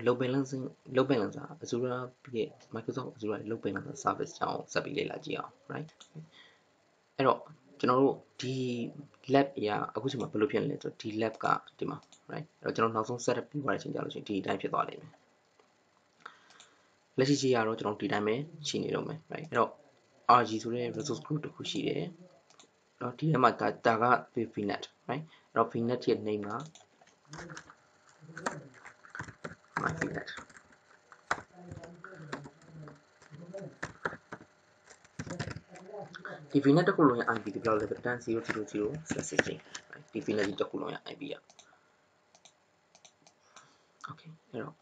load balancer Azure ရဲ့ Microsoft Azure load balancer service ကြောင်းဆက်ပြီးလေ့လာကြည့်အောင် right အဲ့တော့ကျွန်တော်တို့ဒီ lab အရာအခုချိန်မှာဘယ်လိုဖြစ်လဲဆိုတော့ဒီ lab ကဒီမှာ right အဲ့တော့ကျွန်တော်နောက်ဆုံး setup ပြီးသွားတဲ့အချိန်ကြာလို့ရှိရင်ဒီအတိုင်းဖြစ်သွားလိမ့်မယ်လက်ရှိကြီးကတော့ကျွန်တော်ဒီတိုင်းပဲရှိနေတော့မယ် right အဲ့တော့ RG ဆိုတဲ့ resource group တစ်ခုရှိတယ်တော့ဒီထဲမှာဒါက VNet right အဲ့တော့ VNet ရဲ့ name က my VNetဒီ VNet တစ်ခုလုံးရဲ့ IP ဒီဘယ်လောက်လဲဆိုတော့ 10.0.0/16 right ဒီ VNet တစ်ခုလုံးရဲ့ IP อ่ะ okay အဲ့တော့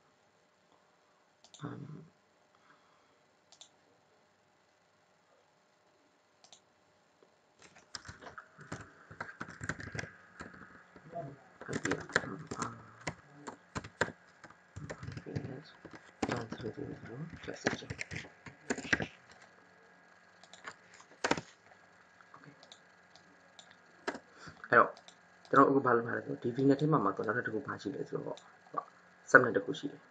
အဲ့တော့ကျွန်တော်အခုဘာလုပ်မှာလဲဆိုတော့ဒီ VNet ထဲမှာတော့နောက်ထပ်တစ်ခုဘာရှိလဲဆိုတော့ subnet တစ်ခုရှိတယ်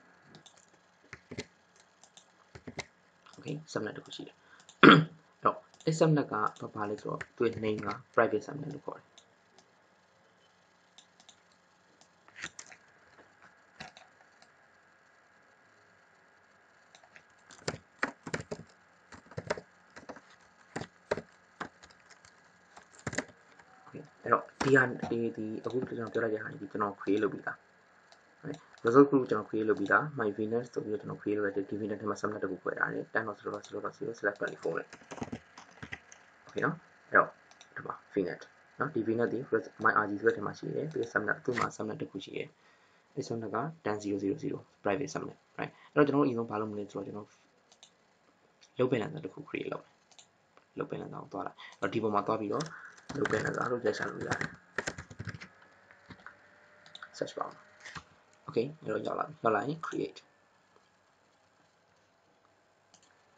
okay subnet တစ်ခုရှိတယ်အဲ့တော့အဲ့ subnet ကဘာလဲဆိုတော့သူ့ရဲ့ name က private subnet လို့ခေါ်တယ်အဲ့တော့ဒီအခုကျွန်တော်ပြောလိုက်တဲ့ဟာဒီကျွန်တော် create လုပ်ပြီးသား result group ကျွန်တော် create လုပ်ပြီးသား my VNet ဆိုပြီးတော့ကျွန်တော် create လုပ်လိုက်တဲ့ဒီ VNet ထဲမှာ subnet တစ်ခုခွဲထားတယ် 10.0.0/24 okay နော်အဲ့တော့ဒီမှာ VNet နော်ဒီ VNet ဒီ my RG ဆိုတဲ့ထဲမှာရှိတယ်ပြီး subnet သူ့မှာ subnet တစ်ခုရှိတယ်အဲ့ subnet က 10.0.0 private subnet right အဲ့တော့ကျွန်တော်အရင်ဆုံးဘာလုပ်မလဲဆိုတော့ကျွန်တော် load balancer တစ်ခု create လုပ်မယ် load balancer ကိုသွားတာအဲ့တော့ဒီပုံမှာသွားပြီးတော့ load balancer လို့ရိုက်ရှာလို့ရတယ် search bar okay အဲ့တော့ရောက်လာရင် create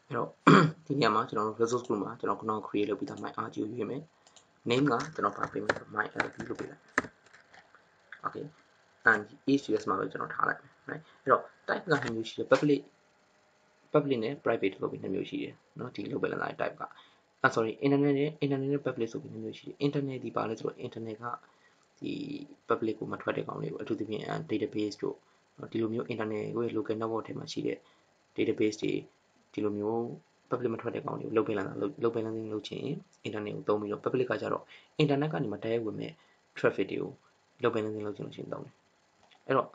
အဲ့တော့ဒီနေရာမှာကျွန်တော် resource group မှာကျွန်တော်ခုနက create လုပ်ပြီးသား my RG ကိုရွေးမယ် name ကကျွန်တော်ပါပေးမယ် my LB လို့ပေးလိုက် okay and ECS မှာပဲကျွန်တော်ထားလိုက်မယ် right အဲ့တော့ type က2မျိုးရှိတယ် public နဲ့ private လို့ပြီး2မျိုးရှိတယ်เนาะဒီ load balancer type ကsorry internet နဲ့ public ဆိုပြီး2မျိုးရှိတယ် internet ဒီပါလဲဆိုတော့ internet ကဒီ public ကိုမထွက်တဲ့ကောင်လေးကိုအထူးသဖြင့် database တို့ဒီလိုမျိုး internet ကို local network ထဲမှာရှိတဲ့ database တွေဒီလိုမျိုး public မထွက်တဲ့ကောင်လေးကို load balancing လုပ်ချင် internet ကိုသုံးပြီးတော့ public ကကြတော့ internet ကနေမှတိုက်ရိုက်ဝင်မဲ့ traffic တွေကို load balancing လုပ်ချင်လို့ရှိရင်သုံးတယ်အဲ့တော့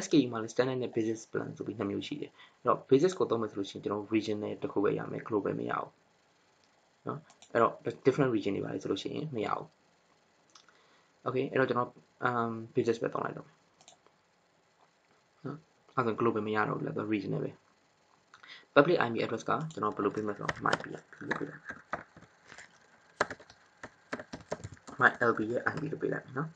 SKU မှာလည်း standard နဲ့ basis plan ဆိုပြီး2မျိုးရှိတယ်အဲ့တော့ basis ကိုသုံးမယ်ဆိုလို့ရှိရင်ကျွန်တော် region နဲ့တစ်ခုပဲရမယ် global မရဘူးเนาะအဲ့တော့ different region တွေပါလေဆိုလို့ရှိရင်မရဘူး okay အဲ့တော့ကျွန်တော်basis ပဲသုံးလိုက်တော့เนาะအဲ့ဒါ global မရတော့ဘူးလေ regional ပဲ public IP address ကကျွန်တော်ဘယ်လိုပေးမလဲဆိုတော့ my LB လို့ပေးလိုက် my LB ရဲ့ IP လို့ပေးလိုက်เนาะ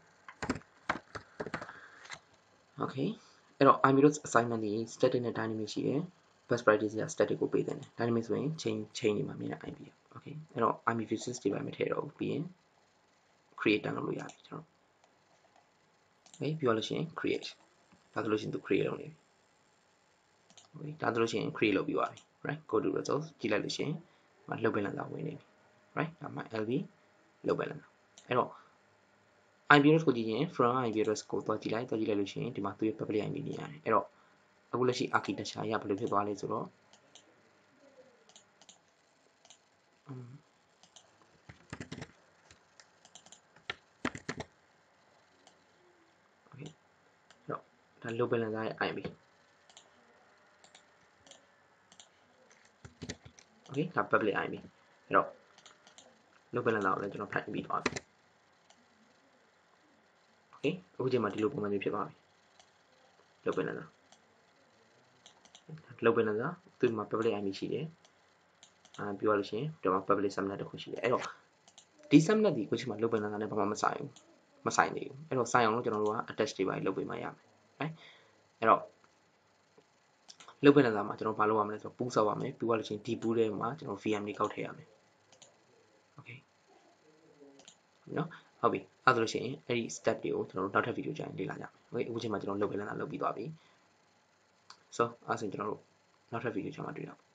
okay အဲ့တော့ IP assignment ဒီ static နဲ့ dynamic ရှိတယ် best practice က static ကိုပေးတယ် dynamic ဆိုရင် chain တွေမှာမြင်တဲ့ IP okay အဲ့တော့ IP basis တွေပါမထည့်တော့ဘူးပြီးရင် create တန်းလုပ်လို့ရပြီကျွန်တော် okay ပြောလို့ရှိရင် create ဒါဆိုလို့ရှိရင်သူ create လုပ်နေပြီ okay ဒါဆိုလို့ရှိရင် create လုပ်ပြီးသွားပြီ right go to results ကြည့်လိုက်လို့ရှိရင် load balancer ဝင်နေပြီ right ဒါမှ LB load balancer အဲ့တော့ IP address ကိုကြည့်ရင် from IP address ကိုသွားကြည့်လိုက်လို့ရှိရင်ဒီမှာသူ့ရဲ့ public IP မြင်ရတယ်အဲ့တော့အခုလက်ရှိ architecture ရဘယ်လိုဖြစ်သွားလဲဆိုတော့okay အဲ့တော့ဒါ load balancer ရဲ့ IP okay ဒါ public IP အဲ့တော့ load balancer ကိုလည်းကျွန်တော်ဖတ်ပြီးသွားပြီ okay အခုချိန်မှာဒီလိုပုံစံမျိုးဖြစ်သွားပြီ load balancer သူ့မှာ public IP ရှိတယ်ပြောရလို့ရှိရင်ဒီမှာ public subnet တစ်ခုရှိတယ်အဲ့တော့ဒီ subnet ဒီအခုချိန်မှာ load balancer နဲ့ဘာမှမဆိုင်ဘူးမဆိုင်သေးဘူးအဲ့တော့ဆိုင်အောင်လို့ကျွန်တော်တို့က attach တွေပါလုပ်ပေးမှရမယ် right အဲ့တော့ load balancer မှာကျွန်တော်ဘာလုပ်ရမလဲဆိုတော့ pool ဆောက်ရမယ်ပြီးသွားလို့ရှိရင်ဒီ pool ထဲမှာကျွန်တော် VM တွေကောက်ထည့်ရမယ် okay နော်ဟုတ်ပြီအဲ့ဒါဆိုလို့ရှိရင်အဲ့ဒီ step တွေကိုကျွန်တော်တို့နောက်ထပ် video ကြရင်လေ့လာကြမယ် okay အခုချိန်မှာကျွန်တော် load balancer လုပ်ပြီးသွားပြီ so အဲ့ဒါဆိုကျွန်တော်တို့နောက်ထပ်ဗီဒီယိုကျမှတွေ့ရအောင်